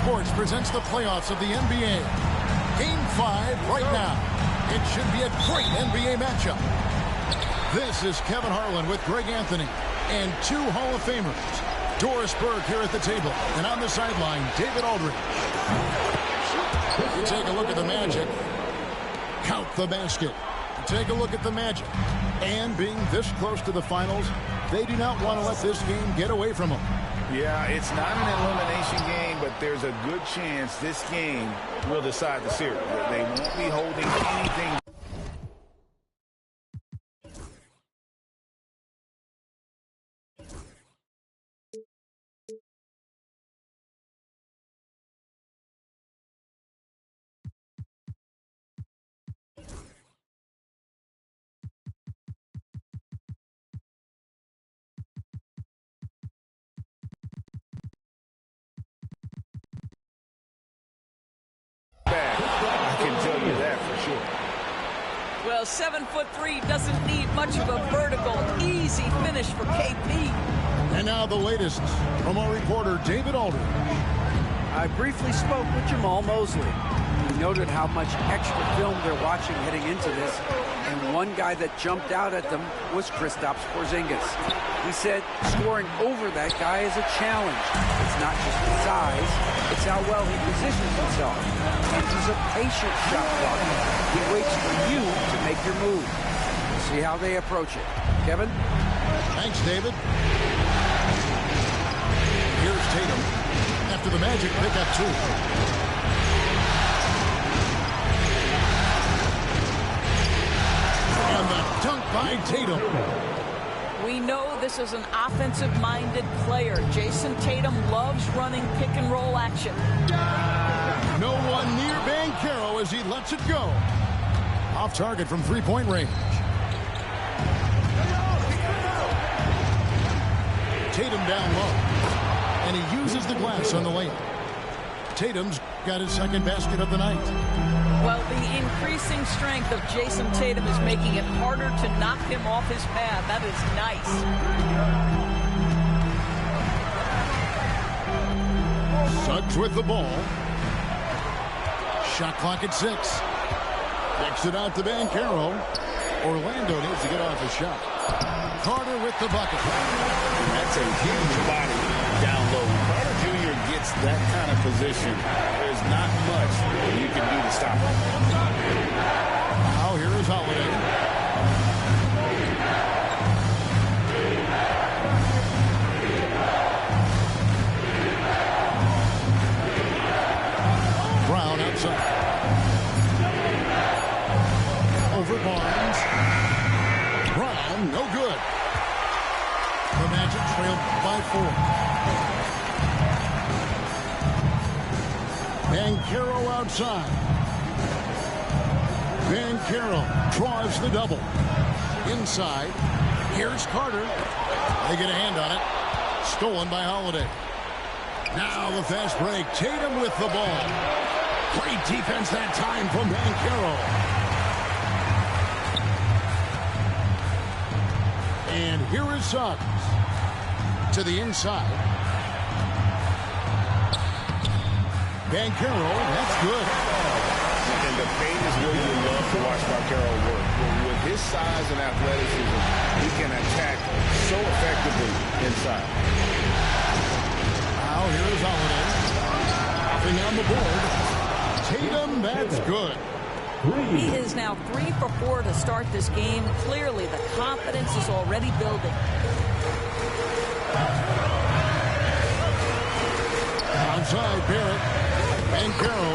Sports presents the playoffs of the NBA. Game 5 right now. It should be a great NBA matchup. This is Kevin Harlan with Greg Anthony and two Hall of Famers. Doris Burke here at the table, and on the sideline, David Aldridge. You take a look at the Magic. Count the basket. Take a look at the Magic. And being this close to the finals, they do not want to let this game get away from them. Yeah, it's not an elimination game, but there's a good chance this game will decide the series. They won't be holding anything. I can tell you that for sure. Well, 7'3" doesn't need much of a vertical, easy finish for KP. And now the latest from our reporter, David Aldridge. I briefly spoke with Jamal Mosley. He noted how much extra film they're watching heading into this, and one guy that jumped out at them was Kristaps Porzingis. He said scoring over that guy is a challenge. It's not just the size, it's how well he positions himself. And he's a patient shot blocker. He waits for you to make your move. We'll see how they approach it. Kevin? Thanks, David. Here's Tatum after the Magic pick up two. And the dunk by Tatum. We know this is an offensive-minded player. Jason Tatum loves running pick-and-roll action. No one near Banchero as he lets it go. Off target from three-point range. Tatum down low. And he uses the glass on the lane. Tatum's got his second basket of the night. Well, the increasing strength of Jason Tatum is making it harder to knock him off his path. That is nice. Suggs with the ball. Shot clock at 6. Kicks it out to Banchero. Orlando needs to get off his shot. Carter with the bucket. That's a huge body down low. Carter Jr. gets that kind of position. There's not much you can do to stop him. Now here is Holiday. Brown outside. Over Barnes. Brown, no good. The Magic trailed by 4. Banchero outside. Banchero draws the double. Inside. Here's Carter. They get a hand on it. Stolen by Holiday. Now the fast break. Tatum with the ball. Great defense that time from Banchero. And here is Suggs. To the inside. Banchero, that's good. And the paint is where you love to watch Banchero work. With his size and athleticism, he can attack so effectively inside. Now here is Holiday. Hopping on the board. Tatum, that's good. He is now 3 for 4 to start this game. Clearly, the confidence is already building. Outside, Barrett. Banchero.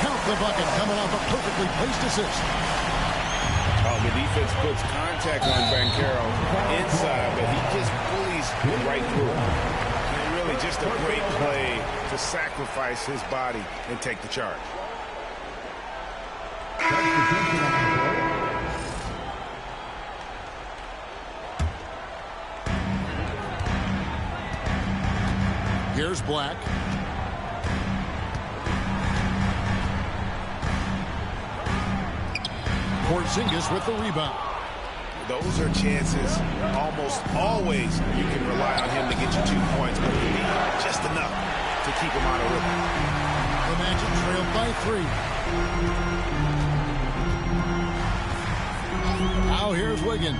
Count the bucket coming off a perfectly placed assist. Oh, the defense puts contact on Banchero inside, but he just bullies right through it. And really just a great play to sacrifice his body and take the charge. Here's Black. Porzingis with the rebound. Those are chances almost always you can rely on him to get you 2 points, but just enough. to keep him out of rhythm. The Magic trailed by 3. Now here's Wiggins.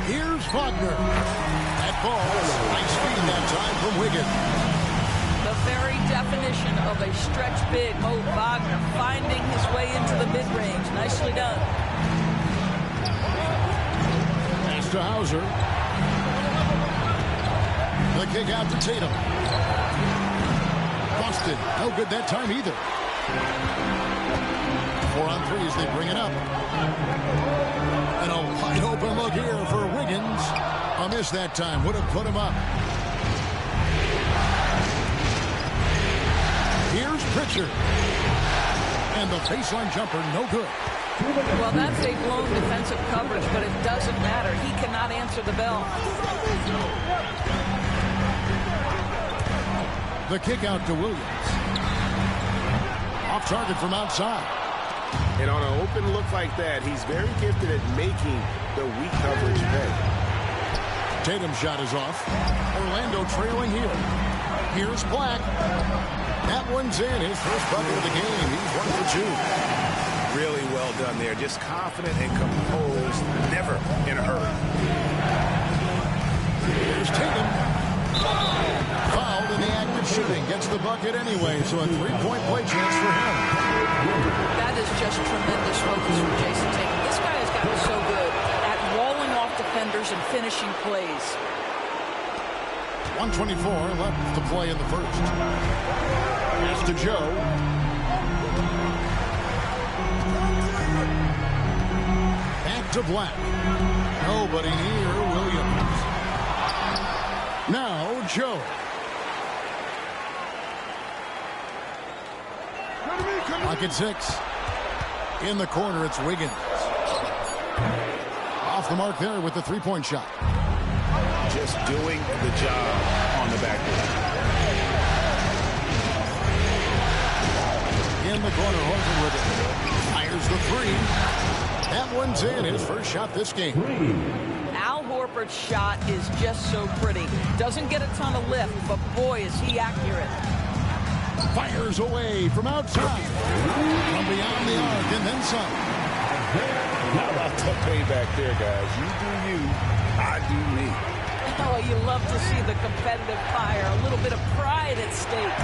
Here's Wagner. That ball, nice speed that time from Wiggins. The very definition of a stretch big, Mo Wagner finding his way into the mid-range. Nicely done. Pass to Hauser. The kick out to Tatum. Busted. No good that time either. 4 on 3 as they bring it up. And a wide open look here for Wiggins. A miss that time. Would have put him up. Here's Pritchard. And the baseline jumper, no good. Well, that's a blown defensive coverage, but it doesn't matter. He cannot answer the bell. The kick out to Williams. Off target from outside. And on an open look like that, he's very gifted at making the weak coverage pay. Tatum's shot is off. Orlando trailing here. Here's Black. That one's in. His first bucket of the game. He's 1 for 2. Really well done there. Just confident and composed. Never in a hurry. Here's Tatum. Fouled in the act of shooting. Gets the bucket anyway, so a 3-point play chance for him. That is just tremendous focus from Jason Tatum. This guy has gotten so good at walling off defenders and finishing plays. 1:24 left to play in the first. Pass to Joe. Back to Black. Nobody near Williams. Now Joe. Pocket 6. In the corner, it's Wiggins. Off the mark there with the 3-point shot. Just doing the job on the backboard. In the corner, Horford with it. Fires the 3. That one's in. His first shot this game. Al Horford's shot is just so pretty. Doesn't get a ton of lift, but boy, is he accurate. Fires away from outside. From beyond the arc and then some. How about the payback there, guys? You do you, I do me. Oh, you love to see the competitive fire. A little bit of pride at stake.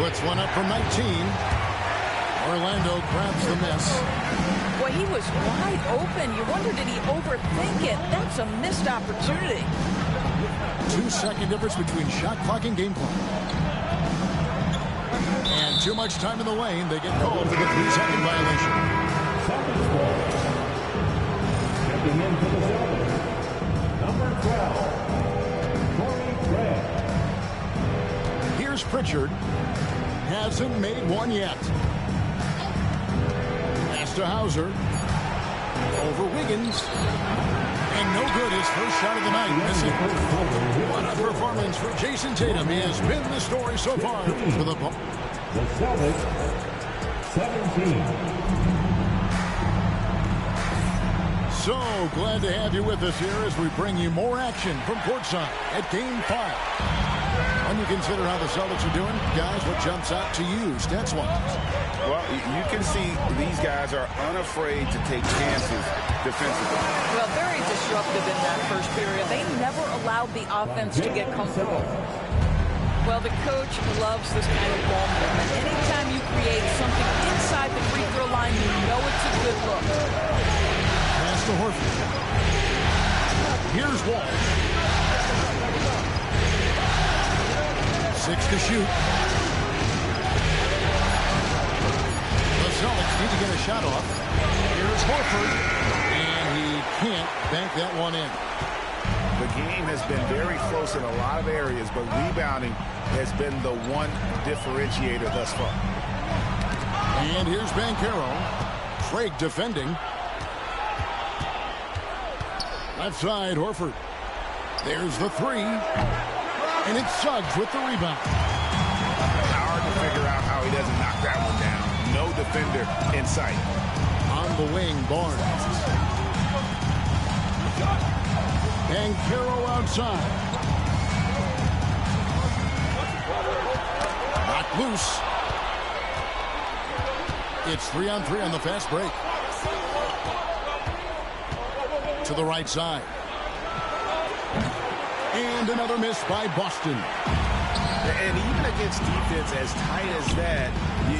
Puts one up from 19. Orlando grabs the miss. Boy, he was wide open. You wonder, did he overthink it? That's a missed opportunity. 2-second difference between shot clock and game clock. And too much time in the lane. They get called for the 3-second violation. Checking in for the Celtics, number 12, Torrey Craig. Here's Pritchard. Hasn't made one yet. Pass to Hauser. Over Wiggins. And no good. His first shot of the night. Missing. What a performance for Jason Tatum. He has been the story so far for the ball. The Celtics, 17. So glad to have you with us here as we bring you more action from courtside at Game 5. When you consider how the Celtics are doing, guys, what jumps out to you stats-wise? Well, you can see these guys are unafraid to take chances defensively. Well, very disruptive in that first period. They never allowed the offense to get comfortable. Well, the coach loves this kind of ball movement. Anytime you create something inside the free throw line, you know it's a good look. Pass to Horford. Here's Walsh. 6 to shoot. The Celtics need to get a shot off. Here's Horford. And he can't bank that one in. The game has been very close in a lot of areas, but rebounding has been the one differentiator thus far. And here's Banchero. Craig defending. Left side, Horford. There's the 3. And it's Suggs with the rebound. Hard to figure out how he doesn't knock that one down. No defender in sight. On the wing, Barnes. Banchero outside. Knocked loose. It's 3-on-3 on the fast break. To the right side. And another miss by Boston. And even against defense as tight as that,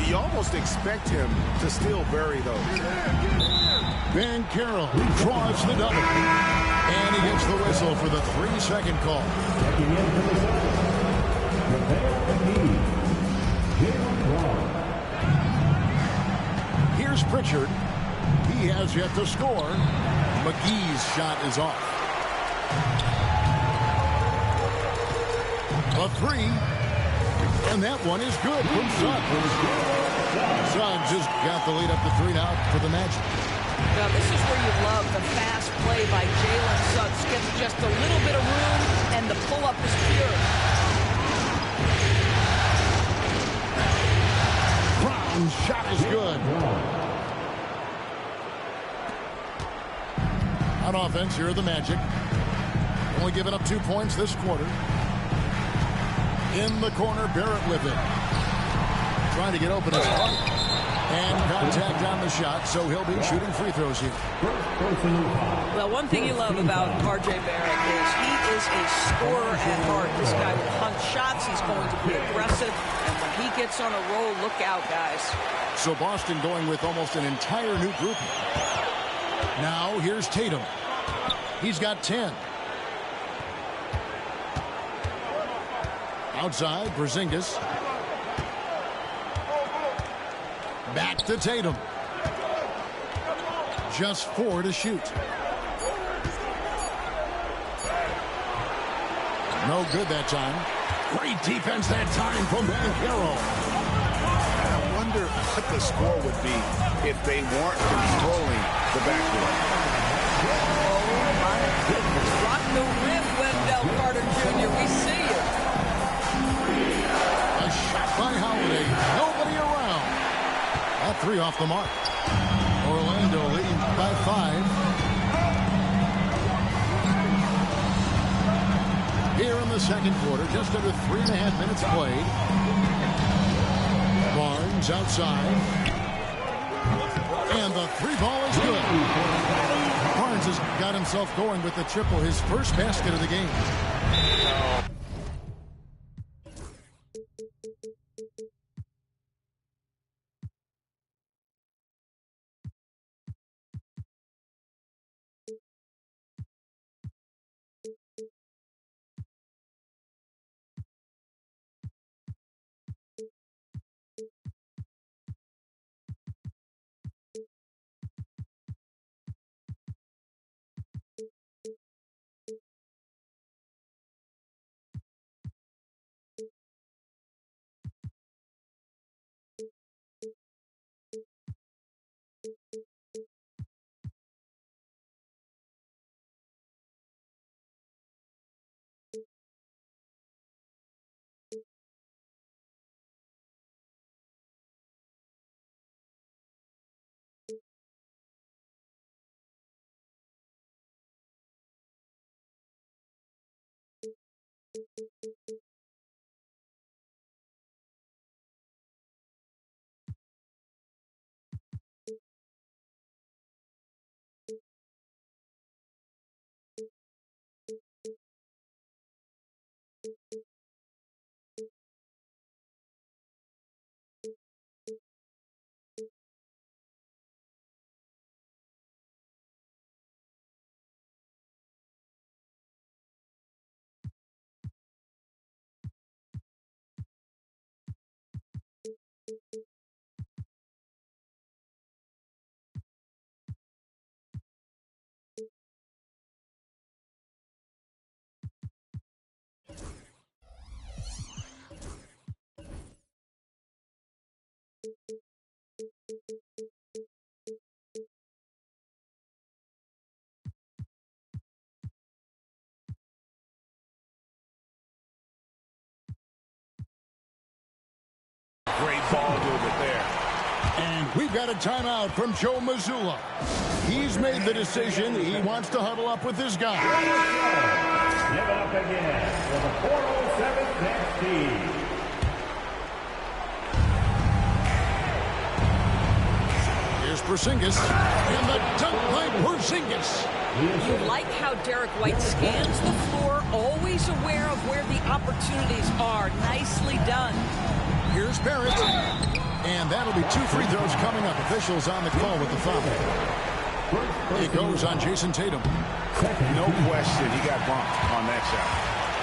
you almost expect him to still bury those. Van Carroll draws the double. And he gets the whistle for the 3-second call. Checking in for the Celtics, Rafael McGee, Jalen Brown. Here's Pritchard. He has yet to score. McGee's shot is off. A three. And that one is good from Suggs. Suggs just got the lead up to 3 now for the Magic. Now, this is where you love the fast play by Jalen Suggs. Gets just a little bit of room, and the pull-up is pure. Brown's shot is good. On offense, here are the Magic. Only giving up 2 points this quarter. In the corner, Barrett with it. Trying to get open his heart. And contact on the shot, so he'll be shooting free throws here. Well, one thing you love about R.J. Barrett is he is a scorer at heart. This guy will hunt shots. He's going to be aggressive. And when he gets on a roll, look out, guys. So Boston going with almost an entire new group. Now, here's Tatum. He's got 10. Outside, Porzingis. Back to Tatum. Just 4 to shoot. No good that time. Great defense that time from Van Carroll. I wonder what the score would be if they weren't controlling the backcourt. Oh, my goodness. Rock the rim, Wendell Carter Jr. We see you. A shot by Holiday. Nobody around. That 3 off the mark. Orlando leading by 5. Here in the second quarter, just under 3.5 minutes played. Barnes outside. And the 3 ball is good. Barnes has got himself going with the triple, his first basket of the game. Great ball movement there. And we've got a timeout from Joe Mazzulla. He's made the decision. He wants to huddle up with his guys. Give it up again for the 407 next team. Porzingis, and the dunk by Porzingis. You like how Derek White scans the floor, always aware of where the opportunities are. Nicely done. Here's Barrett. And that'll be 2 free throws coming up. Officials on the call with the foul. It goes on Jason Tatum. No question, he got bumped on that shot.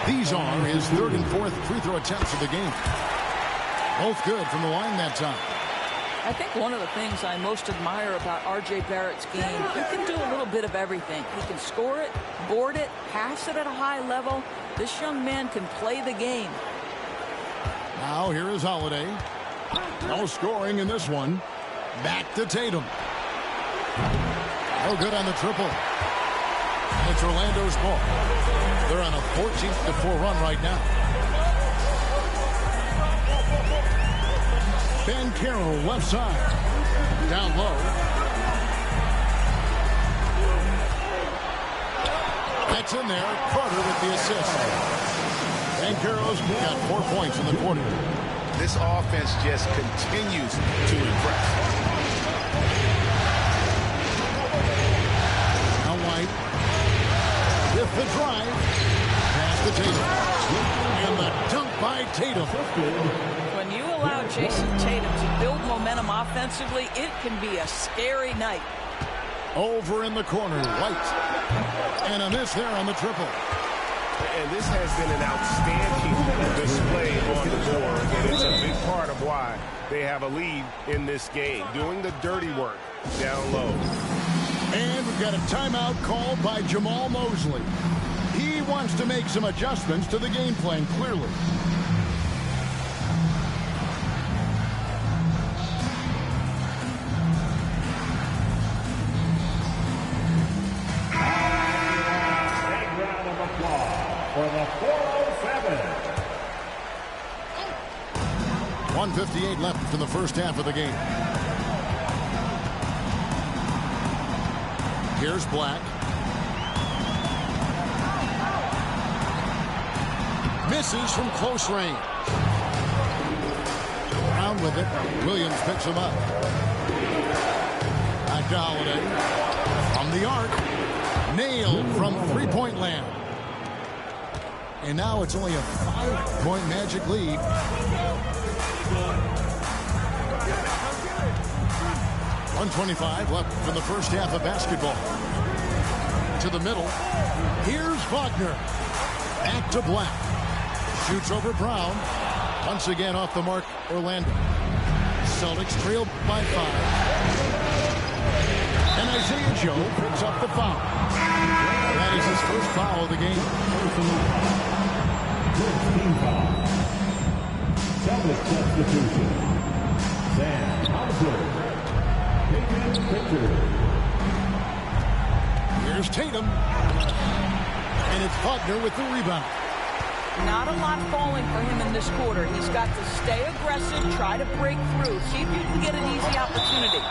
These are his 3rd and 4th free throw attempts of the game. Both good from the line that time. I think one of the things I most admire about R.J. Barrett's game, he can do a little bit of everything. He can score it, board it, pass it at a high level. This young man can play the game. Now here is Holiday. No scoring in this one. Back to Tatum. No good on the triple. It's Orlando's ball. They're on a 14-4 run right now. Ben Carroll left side. Down low. That's in there. Carter with the assist. Ben Carroll's got 4 points in the quarter. This offense just continues to impress. Now White with the drive. Pass to Tatum. And the dunk by Tatum. When you allow Jason Tatum to build momentum offensively, it can be a scary night. Over in the corner, White. And a miss there on the triple. And this has been an outstanding display on the board, and it's a big part of why they have a lead in this game, doing the dirty work down low. And we've got a timeout called by Jamal Mosley. He wants to make some adjustments to the game plan, clearly. For the 407. 1:58 left in the first half of the game. Here's Black. Misses from close range. Brown with it. Williams picks him up. Back to Holiday. From the arc. Nailed from three-point land. And now it's only a 5-point Magic lead. .125 left in the first half of basketball. To the middle. Here's Wagner. Back to Black. Shoots over Brown. Once again off the mark, Orlando. Celtics trail by 5. And Isaiah Joe picks up the foul. That is his first foul of the game. Team foul. Celtics substitution. Sam Hauser. Tatum Pritchard. Here's Tatum. And it's Wagner with the rebound. Not a lot falling for him in this quarter. He's got to stay aggressive, try to break through, see if you can get an easy opportunity.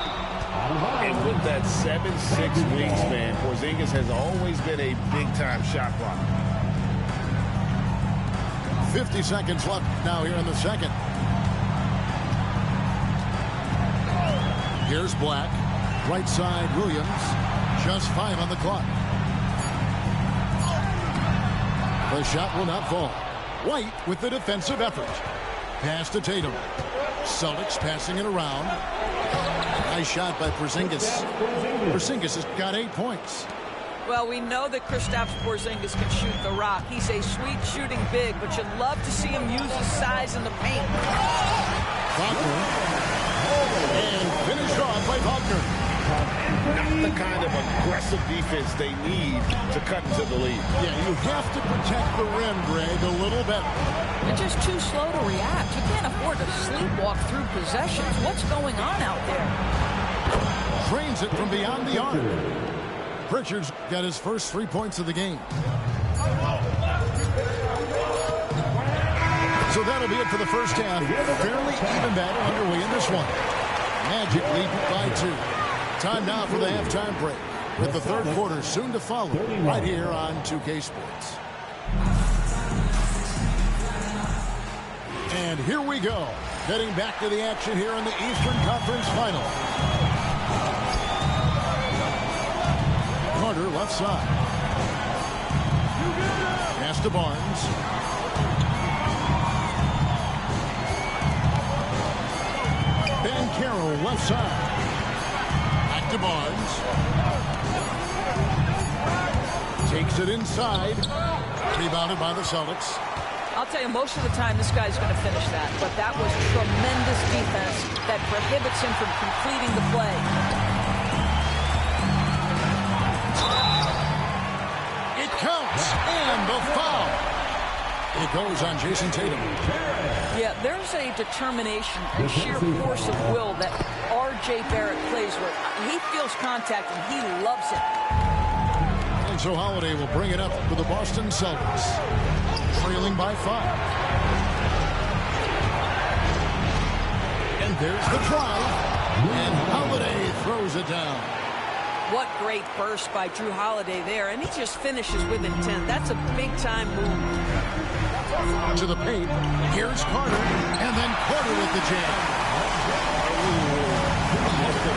And with that 7'6" wingspan, Porzingis has always been a big-time shot blocker. 50 seconds left now here in the second. Here's Black. Right side, Williams. Just 5 on the clock. The shot will not fall. White with the defensive effort. Pass to Tatum. Celtics passing it around. Nice shot by Porzingis. Porzingis has got 8 points. Well, we know that Kristaps Porzingis can shoot the rock. He's a sweet shooting big, but you'd love to see him use his size in the paint. Wagner. And finished off by Wagner. Not the kind of aggressive defense they need to cut into the lead. Yeah, you have to protect the rim, Greg, a little bit. They're just too slow to react. You can't afford to sleepwalk through possessions. What's going on out there? Drains it from beyond the arc. Pritchard's got his first 3 points of the game. So that'll be it for the first half. Fairly even battle underway in this one. Magic lead by 2. Time now for the halftime break, with the third quarter soon to follow right here on 2K Sports. And here we go, heading back to the action here in the Eastern Conference Final. left side. Pass to Barnes. Carroll left side. Back to Barnes. Takes it inside. Rebounded by the Celtics. I'll tell you, most of the time this guy's going to finish that. But that was tremendous defense that prohibits him from completing the play. It counts. And the foul. It goes on Jason Tatum. Yeah, there's a determination, a sheer force of will that R.J. Barrett plays with. He feels contact, and he loves it. And so Holiday will bring it up for the Boston Celtics, trailing by 5. And there's the drive, and Holiday throws it down. What great burst by Drew Holiday there, and he just finishes with intent. That's a big-time move. To the paint. Here's Carter, and then Carter with the jam.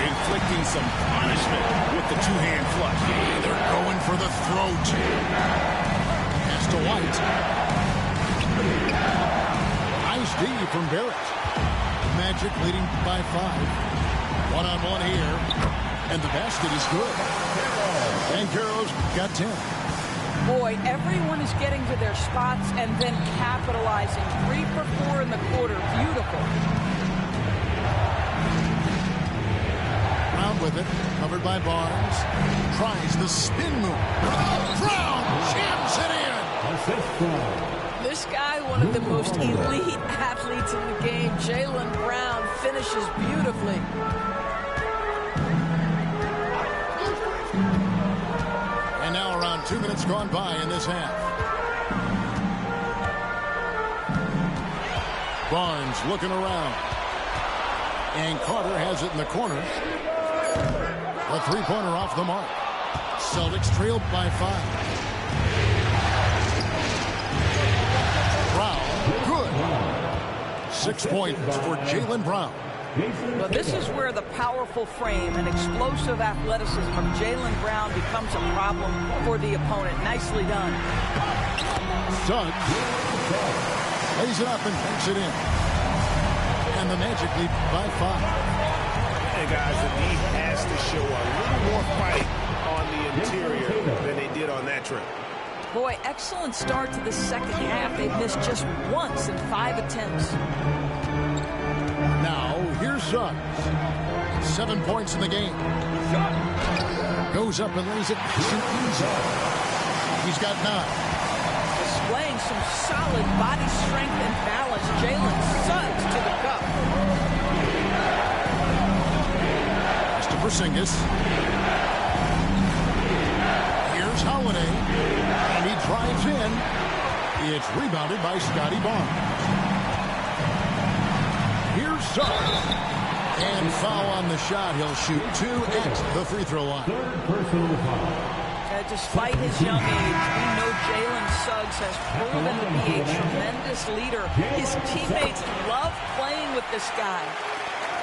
Inflicting some punishment with the two-hand flush. They're going for the throat. Pass to White. Nice D from Barrett. Magic leading by 5. One-on-one here, and the basket is good. And Carroll's got 10. Boy, everyone is getting to their spots and then capitalizing. 3 for 4 in the quarter. Beautiful. Brown with it. Covered by Barnes. Tries the spin move. Brown jams it in. This guy, one of the most elite athletes in the game. Jaylen Brown finishes beautifully. And now around 2 minutes gone by in this half. Barnes looking around. And Carter has it in the corner. A three-pointer off the mark. Celtics trailed by 5. Brown, good. 6 points for Jaylen Brown. Well, this is where the powerful frame and explosive athleticism of Jaylen Brown becomes a problem for the opponent. Nicely done. Suggs lays it up and takes it in. And the Magic lead by 5. And guys, the D has to show a little more fight on the interior than they did on that trip. Boy, excellent start to the second half. They've missed just once in 5 attempts. Now, here's Suggs. 7 points in the game. Goes up and lays it nice and easy. He's got 9. Displaying some solid body strength and balance. Jalen Suggs to the cup. Pass to Porzingis. Here's Holiday. And he drives in. It's rebounded by Scotty Barnes. Here's Suggs. And foul on the shot. He'll shoot 2 at the free throw line. Despite his young age, we know Jalen Suggs has proven to be a tremendous leader. His teammates love playing with this guy.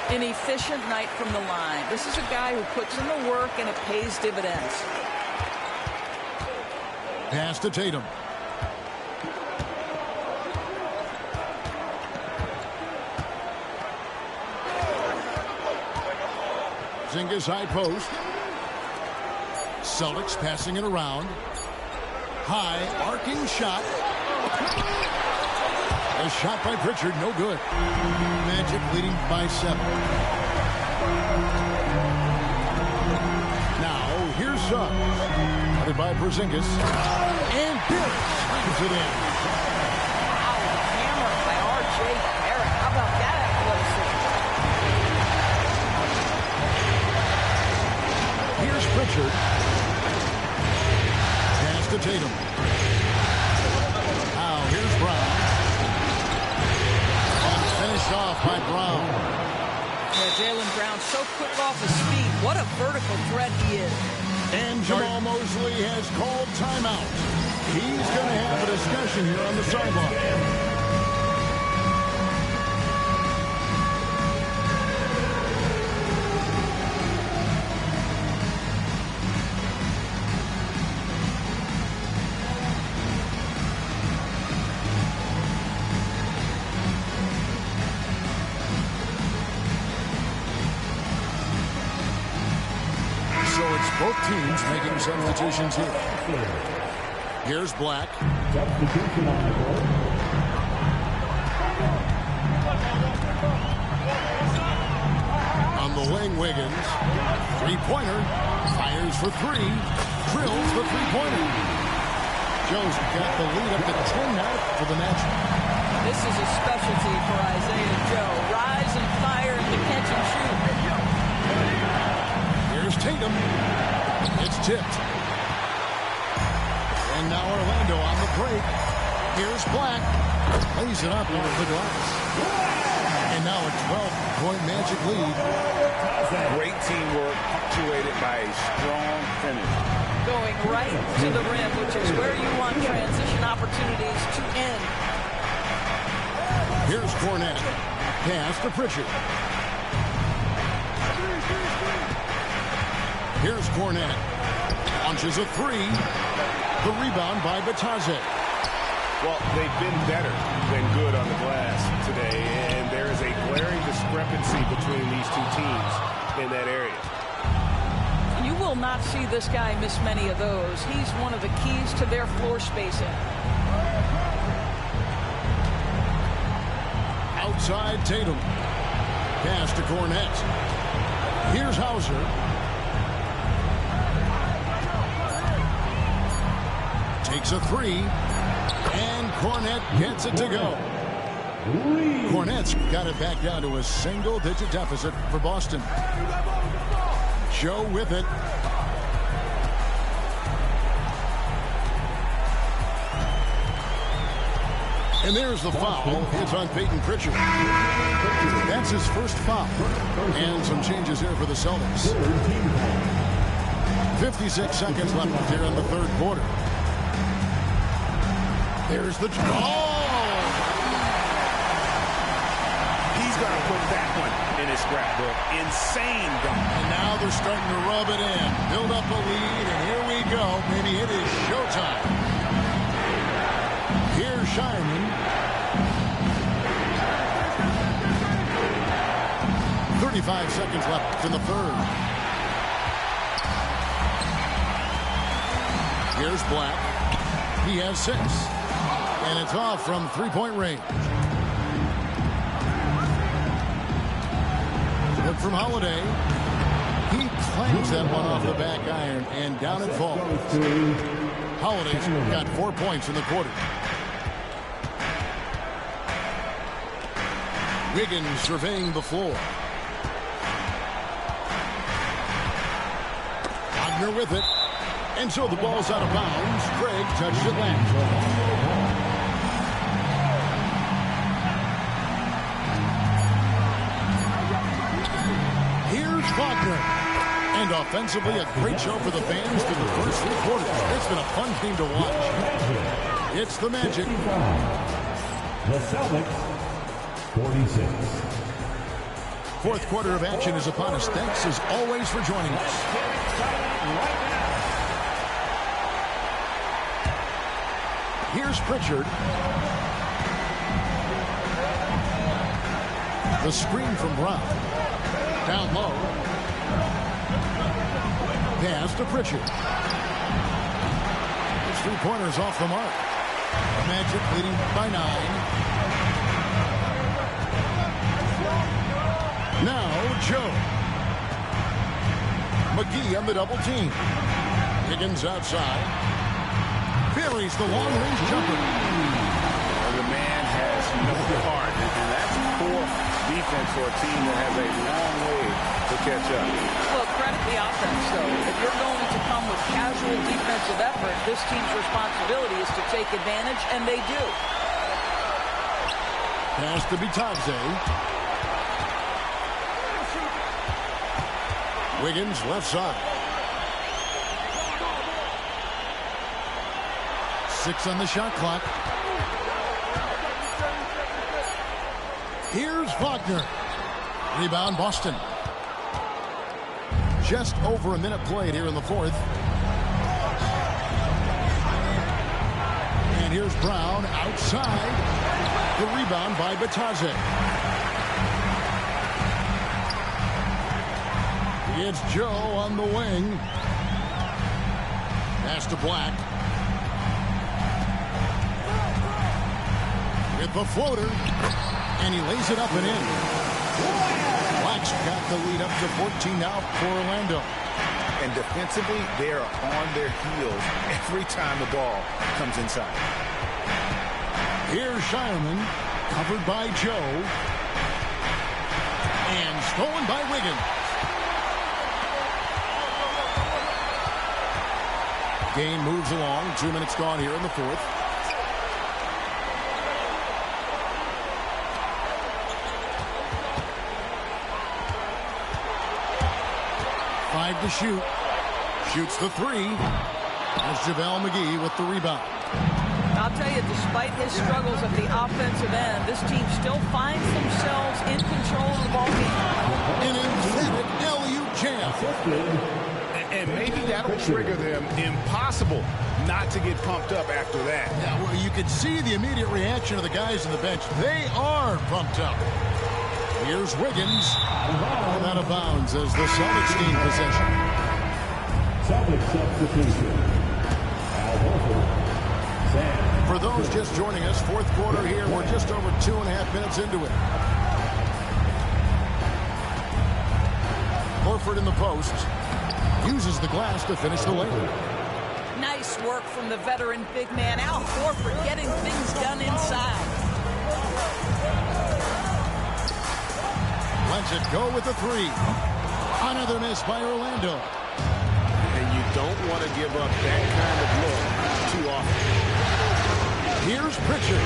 An efficient night from the line. This is a guy who puts in the work and it pays dividends. Pass to Tatum. Porzingis high post. Celtics passing it around. High arcing shot. A shot by Pritchard, no good. Magic leading by 7. Now here's Suggs. Covered by Porzingis. And Barrett slams it in. Wow, the hammer by R.J. Barrett. How about that athleticism? Here's Pritchard. Pass to Tatum. Now here's Brown. And finished off by Brown. Yeah, Jaylen Brown so quick off his feet. What a vertical threat he is. And Jamal Mosley has called timeout. He's going to have a discussion here on the sideline. it's both teams making substitutions here. Here's Black. Substitution on the board. On the wing, Wiggins. Three-pointer. Fires for three. Drills the three-pointer. Joe's got the lead up to 10 now for the match. This is a specialty for Isaiah Joe. Rise and fire and to catch and shoot. Here's Tatum. It's tipped. And now Orlando on the break. Here's Black. Lays it up off the glass. And now a 12-point Magic lead. Great teamwork punctuated by a strong finish. Going right to the rim, which is where you want transition opportunities to end. Here's Cornette. Pass to Pritchard. Here's Cornette. Launches a three. The rebound by Batadze. Well, they've been better than good on the glass today, and there is a glaring discrepancy between these two teams in that area. You will not see this guy miss many of those. He's one of the keys to their floor spacing. Outside Tatum. Pass to Cornette. Here's Hauser. Takes a three. And Cornette gets it to go. Cornette's got it back down to a single-digit deficit for Boston. Joe with it. And there's the foul. It's on Peyton Pritchard. That's his first foul. And some changes here for the Celtics. 56 seconds left here in the third quarter. There's the... Oh! He's going to put that one in his scrapbook. Insane dunk. And now they're starting to rub it in. Build up a lead, and here we go. Maybe it is showtime. Here's Shireman. 35 seconds left in the third. Here's Black. He has 6. And it's off from three-point range. Look from Holiday. He claims that one off the back iron, and down it falls. Holiday's got 4 points in the quarter. Wiggins surveying the floor. Wagner with it. And so the ball's out of bounds. Craig touched it last. Wagner. And offensively, a great show for the fans through the first 3 quarters. It's been a fun game to watch. It's the Magic. The Celtics, 46. Fourth quarter of action is upon us. Thanks as always for joining us. Here's Pritchard. The screen from Brown. Down low. Pass to Pritchard. His three-pointer's off the mark. Magic leading by 9. Now Joe. McGee on the double team. Higgins outside. Buries the long-range jumper. The man has no heart, and that's poor defense for a team that has a long way to catch up. Well, credit the offense, though. If you're going to come with casual defensive effort, this team's responsibility is to take advantage, and they do. Pass to Batadze. Wiggins left side. 6 on the shot clock. Here's Wagner. Rebound Boston. Just over a minute played here in the fourth. And here's Brown outside. The rebound by Batadze. It's Joe on the wing. Pass to Black. With the floater. And he lays it up and in. Black's got the lead up to 14 now for Orlando. And defensively, they are on their heels every time the ball comes inside. Here's Shireman, covered by Joe. And stolen by Wiggins. Game moves along. 2 minutes gone here in the fourth. Five to shoot. Shoots the three. There's JaVale McGee with the rebound. I'll tell you, despite his struggles at the offensive end, this team still finds themselves in control of the ball game. An emphatic LU jam. And maybe that'll trigger them. Impossible not to get pumped up after that. Yeah, well, you could see the immediate reaction of the guys on the bench. They are pumped up. Here's Wiggins. Out of bounds as the Celtics gain possession. Celtics substitution. Al Horford. For those just joining us, fourth quarter here. We're just over 2.5 minutes into it. Horford in the post. Uses the glass to finish the layup. Nice work from the veteran big man, Al Horford, getting things done inside. Lets it go with the three. Another miss by Orlando. And you don't want to give up that kind of look too often. Here's Pritchard.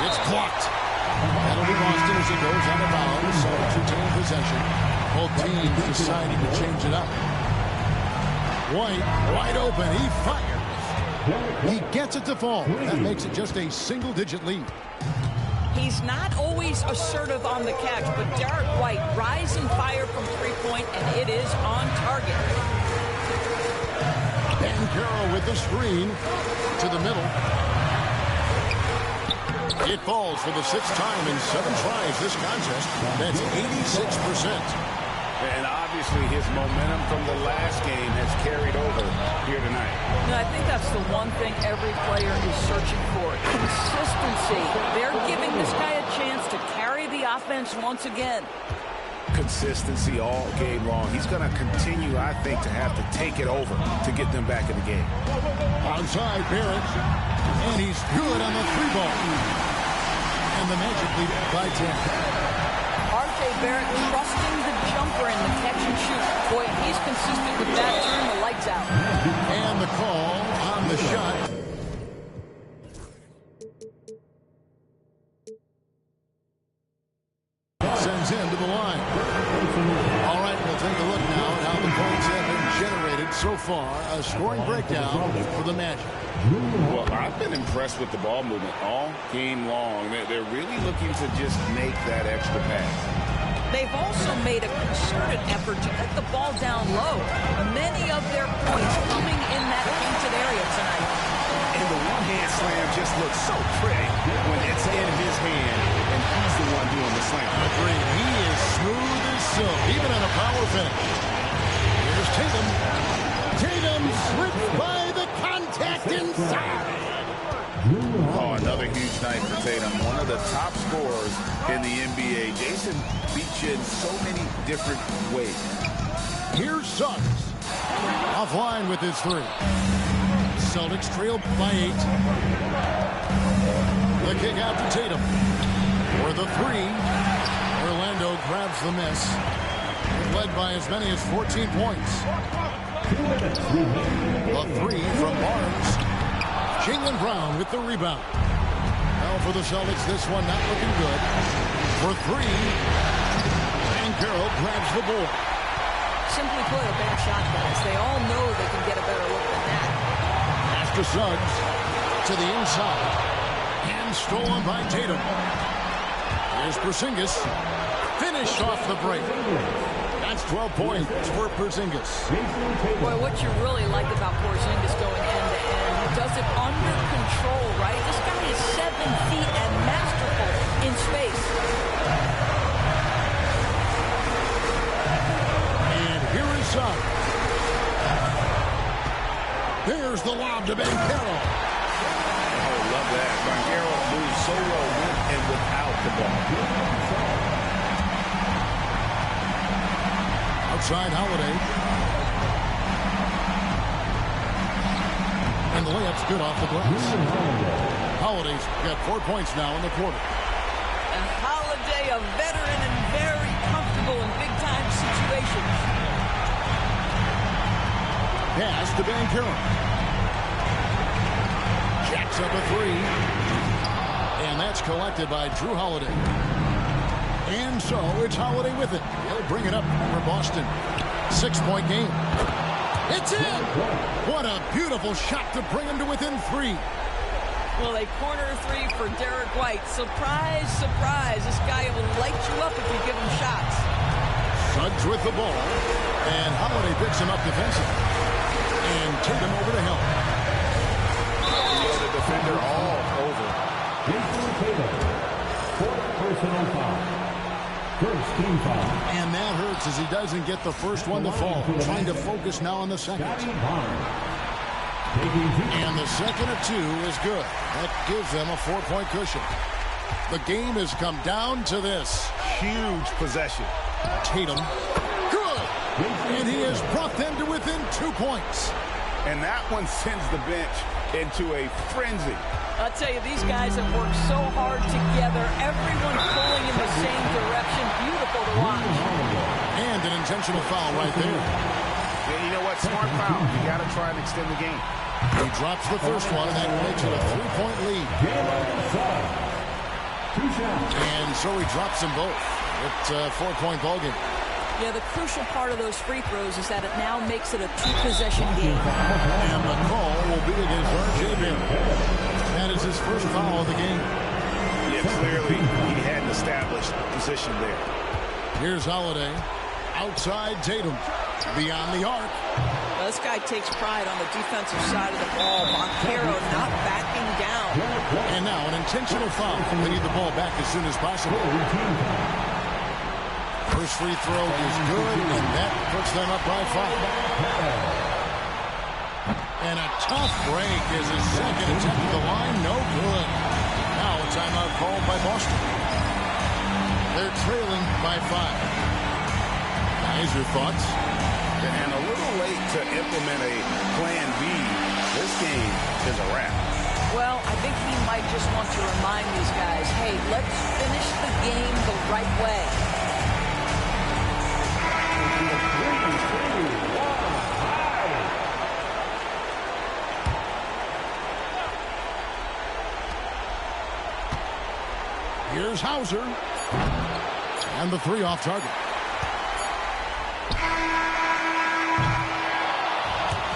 It's blocked. That'll be Boston as he goes out of bounds. So to retain possession. Both teams deciding to change it up. White, wide open. He fires. He gets it to fall. That makes it just a single-digit lead. He's not always assertive on the catch, but Derek White, rise and fire from three-point, and it is on target. Banchero with the screen to the middle. It falls for the sixth time in 7 tries this contest. That's 86%. And obviously his momentum from the last game has carried over here tonight. I think that's the one thing every player is searching for. Consistency. They're giving this guy a chance to carry the offense once again. Consistency all game long. He's going to continue, I think, to have to take it over to get them back in the game. Onside, Barrett. And he's good on the three ball. And the Magic lead by 10. R.J. Barrett trusting the jumper in the catch and shoot. Boy, he's consistent with that. Turn the lights out. And the call on the shot. Sends him to the line. All right, we'll take a look now at how the points have been generated so far. A scoring breakdown for the Magic. Well, I've been impressed with the ball movement all game long. They're really looking to just make that extra pass. They've also made a concerted effort to get the ball down low. Many of their points coming in that painted area tonight. And the one-hand slam just looks so pretty when it's in his hand and he's the one doing the slam. Agreed. He is smooth as silk, even on a power finish. Here's Tatum. Tatum slips by the contact inside. Oh, another huge night for Tatum. One of the top scorers in the NBA. Jason beats you in so many different ways. Here's Suggs. Offline with his three. Celtics trail by 8. The kick out to Tatum. For the three. Orlando grabs the miss. Led by as many as 14 points. A three from Barnes. Jaylen Brown with the rebound. Now for the Celtics, this one not looking good. For three. Banchero grabs the board. Simply put, a bad shot, guys. They all know they can get a better look than that. After Suggs to the inside. And stolen by Tatum. Here's Porzingis. Finished off the break. That's 12 points for Porzingis. Boy, what you really like about Porzingis going end-to-end, he does it under control, right? This guy is 7 feet and masterful in space. And here is Suggs. There's the lob to Banchero. Oh, love that. Banchero moves so well with and without the ball. Outside Holiday. And the layup's good off the glass. Holiday's got 4 points now in the quarter. And Holiday, a veteran and very comfortable in big-time situations. Pass to Banchero. Jacks up a three. And that's collected by Drew Holiday. And so it's Holiday with it. He'll bring it up for Boston. 6-point game. It's in! What a beautiful shot to bring him to within 3. Well, a corner three for Derek White. Surprise, surprise. This guy will light you up if you give him shots. Suggs with the ball. And Holiday picks him up defensively. And Tatum over to help. The defender all over. Jason Tatum, 4th personal foul. First team foul. And that hurts as he doesn't get the first one to fall. Trying to focus now on the second. And the second of 2 is good. That gives them a 4-point cushion. The game has come down to this. Huge possession. Tatum. Good. And he has brought them to within 2 points. And that one sends the bench into a frenzy. I'll tell you, these guys have worked so hard together. Everyone pulling in the same direction. Beautiful to watch. And an intentional foul right there. Yeah, you know what? Smart foul. You got to try and extend the game. He drops the first one, and that makes it a 3-point lead. And so he drops them both. It's a 4-point ball game. Yeah, the crucial part of those free throws is that it now makes it a 2-possession game. And the call will be against R.J. Barrett. That is his first foul of the game. Yeah, clearly he had an established position there. Here's Holiday. Outside Tatum. Beyond the arc. Well, this guy takes pride on the defensive side of the ball. Banchero not backing down. And now an intentional foul. They need the ball back as soon as possible. First free throw is good, and that puts them up by 5. And a tough break is his second attempt at the line. No good. Now a timeout called by Boston. They're trailing by 5. Guys, your thoughts? And a little late to implement a plan B. This game is a wrap. Well, I think he might just want to remind these guys, hey, let's finish the game the right way. Here's Hauser. And the 3 off target.